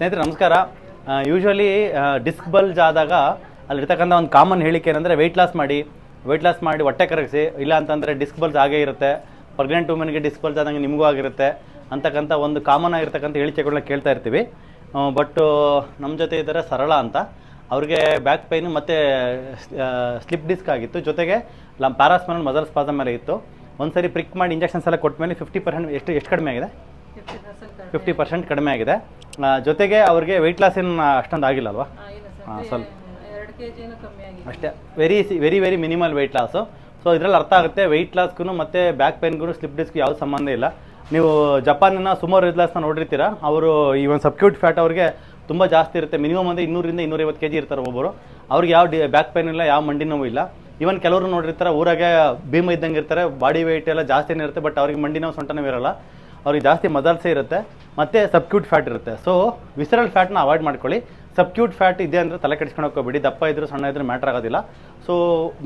ಸ್ನೇಹಿತರೆ ನಮಸ್ಕಾರ. Usually disc bulge ಆದಾಗ ಅಲ್ಲಿರ್ತಕ್ಕಂಥ ಒಂದು ಕಾಮನ್ ಹೇಳಿಕೆ ಏನಂದರೆ ವೆಯ್ಟ್ ಲಾಸ್ ಮಾಡಿ ಹೊಟ್ಟೆ ಕರಗಿಸಿ, ಇಲ್ಲ ಅಂತಂದರೆ ಡಿಸ್ಕ್ ಬಲ್ಜ್ ಆಗೇ ಇರುತ್ತೆ. ಪ್ರೆಗ್ನೆಂಟ್ ವುಮೆನ್ಗೆ ಡಿಸ್ಕ್ ಬಲ್ಜ್ ಆದಂಗೆ ನಿಮಗೂ ಆಗಿರುತ್ತೆ ಅಂತಕ್ಕಂಥ ಒಂದು ಕಾಮನ್ ಆಗಿರ್ತಕ್ಕಂಥ ಹೇಳಿಕೆಗಳನ್ನ ಕೇಳ್ತಾ ಇರ್ತೀವಿ. ಬಟ್ ನಮ್ಮ ಜೊತೆ ಇದ್ದಾರೆ ಸರಳ ಅಂತ. ಅವ್ರಿಗೆ ಬ್ಯಾಕ್ ಪೈನು ಮತ್ತು ಸ್ಲಿಪ್ ಡಿಸ್ಕ್ ಆಗಿತ್ತು, ಜೊತೆಗೆ ಪ್ಯಾರಾಸ್ಮಲ್ ಮಸಲ್ ಸ್ಪಾಸಮ್ ಮೇಲೆ ಇತ್ತು. ಒಂದು ಸರಿ ಪ್ರಿಕ್ ಮಾಡಿ ಇಂಜೆಕ್ಷನ್ಸ್ ಎಲ್ಲ ಕೊಟ್ಟ ಮೇಲೆ 50% ಎಷ್ಟು ಕಡಿಮೆ ಆಗಿದೆ? 50% ಕಡಿಮೆ ಆಗಿದೆ. ಜೊತೆಗೆ ಅವ್ರಿಗೆ ವೆಯ್ಟ್ ಲಾಸ್ ಏನು ಅಷ್ಟೊಂದು ಆಗಿಲ್ಲ ಅಲ್ವಾ? ಸ್ವಲ್ಪ ಅಷ್ಟೇ, very very minimal weight loss. So ಇದರಲ್ಲಿ ಅರ್ಥ ಆಗುತ್ತೆ ವೆಯ್ಟ್ ಲಾಸ್ಗೂ ಮತ್ತು ಬ್ಯಾಕ್ ಪೈನ್ಗೂ ಸ್ಲಿಪ್ ಡಿಸ್ಕ್ ಯಾವ ಸಂಬಂಧ ಇಲ್ಲ. ನೀವು ಜಪಾನಿನ ಸುಮಾರು ವೆಯ್ಟ್ ಲಾಸ್ನ ನೋಡಿರ್ತೀರ. ಅವರು ಈ ಒಂದು ಸಬ್ಕ್ಯೂಟ್ ಫ್ಯಾಟ್ ಅವ್ರಿಗೆ ತುಂಬ ಜಾಸ್ತಿ ಇರುತ್ತೆ. ಮಿನಿಮಮ್ ಅಂದರೆ 200 ರಿಂದ 250 kg ಇರ್ತಾರೆ ಒಬ್ಬರು. ಅವ್ರಿಗೆ ಯಾವ ಬ್ಯಾಕ್ ಪೈನ್ ಇಲ್ಲ, ಯಾವ ಮಂಡಿ ನೋವು ಇಲ್ಲ. ಈವನ್ ಕೆಲವರು ನೋಡಿರ್ತಾರೆ ಊರಾಗೆ ಭೀಮ ಇದ್ದಂಗೆ ಇರ್ತಾರೆ, ಬಾಡಿ ವೆಯ್ಟ್ ಎಲ್ಲ ಜಾಸ್ತಿನೇ ಇರುತ್ತೆ, ಬಟ್ ಅವ್ರಿಗೆ ಮಂಡಿ ನೋವು ಸೊಂಟ ನೋವು ಇರಲ್ಲ. ಅವ್ರಿಗೆ ಜಾಸ್ತಿ ಮಸಲ್ಸೇ ಇರುತ್ತೆ ಮತ್ತು ಸಬ್ಕ್ಯೂಟ್ ಫ್ಯಾಟ್ ಇರುತ್ತೆ. ಸೊ ವಿಸರಲ್ ಫ್ಯಾಟ್ನ ಅವಾಯ್ಡ್ ಮಾಡ್ಕೊಳ್ಳಿ. ಸಬ್ಕ್ಯೂಟ್ ಫ್ಯಾಟ್ ಇದೆ ಅಂದರೆ ತಲೆ ಕೆಡಿಸ್ಕೊಂಡು ಹೋಗ್ಬಿಡಿ. ದಪ್ಪ ಇದ್ದರೂ ಸಣ್ಣ ಇದ್ರೂ ಮ್ಯಾಟ್ರ್ ಆಗೋದಿಲ್ಲ. ಸೊ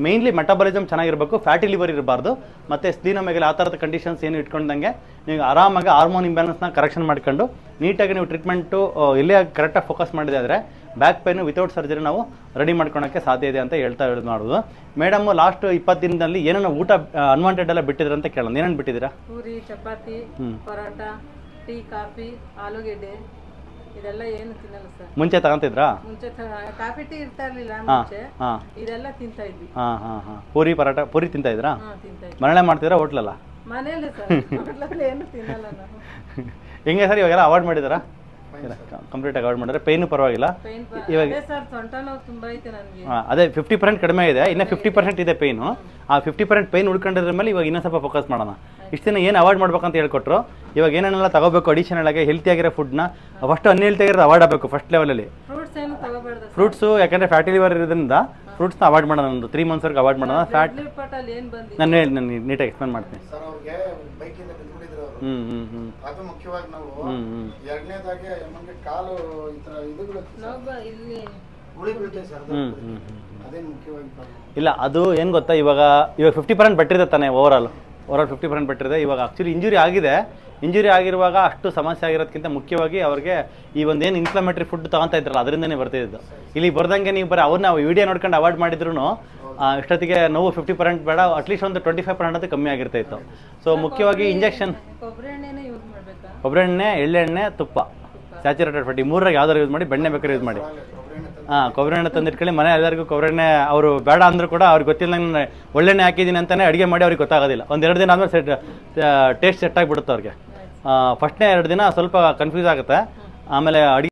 ಮೇಯ್ನ್ಲಿ ಮೆಟಬಾಲಿಸಮ್ ಚೆನ್ನಾಗಿರಬೇಕು, ಫ್ಯಾಟಿ ಲಿವರ್ ಇರಬಾರ್ದು, ಮತ್ತು ಸ್ಪ್ಲೀನೊಮೆಗಲ್ ಆ ಥರದ ಕಂಡೀಷನ್ಸ್ ಏನು ಇಟ್ಕೊಂಡಂಗೆ ನೀವು ಆರಾಮಾಗಿ ಹಾರ್ಮೋನ್ ಇಂಬ್ಯಾಲೆನ್ಸ್ನ ಕರೆಕ್ಷನ್ ಮಾಡ್ಕೊಂಡು ನೀಟಾಗಿ ನೀವು ಟ್ರೀಟ್ಮೆಂಟು ಇಲ್ಲೇ ಕರೆಕ್ಟಾಗಿ ಫೋಕಸ್ ಮಾಡಿದೆ ಆದರೆ ಬ್ಯಾಕ್ ಪೈನು ವಿತೌಟ್ ಸರ್ಜರಿ ನಾವು ರೆಡಿ ಮಾಡ್ಕೊಳಕ್ಕೆ ಸಾಧ್ಯ ಇದೆ ಅಂತ ಹೇಳ್ತಾ ಮಾಡೋದು. ಮೇಡಮ್ ಲಾಸ್ಟ್ 20 ದಿನದಲ್ಲಿ ಏನೇನೋ ಊಟ ಅನ್ವಾಂಟೆಡ್ ಎಲ್ಲ ಬಿಟ್ಟಿದ್ರ ಅಂತ ಕೇಳೋಣ. ಏನೇನು ಬಿಟ್ಟಿದ್ದೀರಾ? ಪೂರಿ, ಚಪಾತಿ, ಪರೋಟ, ಟೀ, ಕಾಫಿ, ಆಲೂಗೆಡ್ಡೆ ಇದೆಲ್ಲ ಏನು ತಿನ್ನಲ್ಲ ಸರ್. ಮುಂಚೆ ತಗೊಂತಿದ್ರಾ? ಮುಂಚೆ ಕಾಫಿ ಟೀ ಇರ್ತಾ ಇರ್ಲಿಲ್ಲ ಮುಂಚೆ, ಇದೆಲ್ಲ ತಿಂತಾ ಇದ್ವಿ. ಪೂರಿ ಪರೋಟ ಪೂರಿ ತಿಂತಾ ಇದ್ರಾ? ತಿಂತಾ ಇದ್ವಿ. ಮರಳೆ ಮಾಡ್ತಿದ್ರಾ ಹೋಟ್ಲಲ್ಲ? ಮನೇಲಿ ಸರ್, ಹೋಟ್ಲಲ್ಲಿ ಏನು ತಿನ್ನಲ್ಲ ನಾವು. ಹೆಂಗೆ ಸರ್ ಇವಾಗೆಲ್ಲ ಅವಾಯ್ಡ್ ಮಾಡಿದಾರಾ? ಕಂಪ್ಲೀಟ್ ಅವಾಯ್ಡ್ ಮಾಡಿದ್ರೆ ಪೇನು ಪರವಾಗಿಲ್ಲ. ಇವಾಗ ಸರ್ ಸೊಂಟ ನೋವು ತುಂಬಾ ಐತೆ ನನಗೆ. ಅದೇ 50% ಕಡಿಮೆ ಇದೆ, ಇನ್ನು 50% ಇದೆ ಪೇನು. ಆ 50% ಪೇನ್ ಉಳ್ಕೊಂಡಿದ್ರ ಮೇಲೆ ಇವಾಗ ಇನ್ನೂ ಸ್ವಲ್ಪ ಫೋಕಸ್ ಮಾಡೋಣ. ಇಷ್ಟು ದಿನ ಏನು ಅವಾಯ್ಡ್ ಮಾಡ್ಬೇಕಂತ ಹೇಳ್ಕೊಟ್ರು. ಇವಾಗ ಏನೇನೆಲ್ಲ ತಗೋಬೇಕು ಅಡಿಷನಲ್ ಆಗಿ ಹೆಲ್ತಿ ಆಗಿರೋ ಫುಡ್ನ ಫಸ್ಟ್ ಅನ್ಹೆಲ್ತಿ ಆಗಿರೋದು ಅವಾಯ್ಡ್ ಆಗಬೇಕು ಫಸ್ಟ್ ಲೆವೆಲಲ್ಲಿ. ಫ್ರೂಟ್ಸು ಯಾಕಂದರೆ ಫ್ಯಾಟಿ ಲಿವರ್ ಇರೋದ್ರಿಂದ ಫ್ರೂಟ್ಸ್ನ ಅವಾಯ್ಡ್ ಮಾಡೋಣ. ಒಂದು 3 ಮಂತ್ಸ್ವರೆಗೆ ಅವಾಯ್ಡ್ ಮಾಡೋಣ. ಫ್ಯಾಟ್ ನಾನು ನೀಟಾಗಿ ಎಕ್ಸ್ಪ್ಲೇನ್ ಮಾಡ್ತೀನಿ. ಅದು ಮುಖ್ಯವಾಗಿ ನಾವು ಎರಡನೇದಾಗೆ ನಮಗೆ ಕಾಲು ಈ ತರ ಇದುಗಳು ಅದೇನು ಮುಖ್ಯವಾಗಿ ಇಲ್ಲ. ಅದು ಏನು ಗೊತ್ತಾ, ಇವಾಗ 50% ಬೆಟ್ಟಿದೆ ತಾನೆ ಓವರಾಲ್ 50% ಬೆಟ್ಟಿದೆ. ಇವಾಗ ಆ್ಯಕ್ಚುಲಿ ಇಂಜುರಿ ಆಗಿರುವಾಗ ಅಷ್ಟು ಸಮಸ್ಯೆ ಆಗಿರೋದಕ್ಕಿಂತ ಮುಖ್ಯವಾಗಿ ಅವ್ರಿಗೆ ಈ ಒಂದೇನು ಇನ್ಫ್ಲಮೇಟರಿ ಫುಡ್ ತಗೊತಾ ಇದ್ರಲ್ಲ ಅದರಿಂದನೇ ಬರ್ತಿದ್ದು. ಇಲ್ಲಿ ಬರ್ದಂಗೆ ನೀವು ಬರೀ ಅವ್ರನ್ನ ವಿಡಿಯೋ ನೋಡ್ಕೊಂಡು ಅವಾಯ್ಡ್ ಮಾಡಿದ್ರು ಇಷ್ಟೊತ್ತಿಗೆ ನೋವು 50% ಬೇಡ, ಅಟ್ಲೀಸ್ಟ್ ಒಂದು 25% ಅಂತ ಕಮ್ಮಿ ಆಗಿರ್ತಾ ಇತ್ತು. ಸೊ ಮುಖ್ಯವಾಗಿ ಇಂಜೆಕ್ಷನ್ ಕೊಬ್ಬರಿ ಎಣ್ಣೆ, ಎಳ್ಳೆಣ್ಣೆ, ತುಪ್ಪ, ಸ್ಯಾಚುರೇಟೆಡ್ ಫ್ಯಾಟ್ ಈ ಮೂರಾಗ ಯಾವ್ದಾರು ಯೂಸ್ ಮಾಡಿ. ಬೆಣ್ಣೆ ಬೇಕಾದ್ರೆ ಯೂಸ್ ಮಾಡಿ. ಕೊಬ್ಬರಿ ಎಣ್ಣೆ ತಂದಿಟ್ಕೊಳ್ಳಿ. ಮನೆ ಎಲ್ಲರಿಗೂ ಕೊಬ್ಬರಿ ಎಣ್ಣೆ ಅವರು ಬೇಡ ಅಂದರೂ ಕೂಡ ಅವ್ರಿಗೆ ಗೊತ್ತಿಲ್ಲ ನಾನು ಒಳ್ಳೆಣ್ಣೆ ಹಾಕಿದ್ದೀನಿ ಅಂತಲೇ ಅಡುಗೆ ಮಾಡಿ ಅವ್ರಿಗೆ ಗೊತ್ತಾಗೋದಿಲ್ಲ. ಒಂದು 2 ದಿನ ಆದಮೇಲೆ ಟೇಸ್ಟ್ ಸೆಟ್ ಆಗಿಬಿಡುತ್ತೆ ಅವ್ರಿಗೆ. ಫಸ್ಟ್ನೇ 2 ದಿನ ಸ್ವಲ್ಪ ಕನ್ಫ್ಯೂಸ್ ಆಗುತ್ತೆ. ಆಮೇಲೆ ಅಡುಗೆ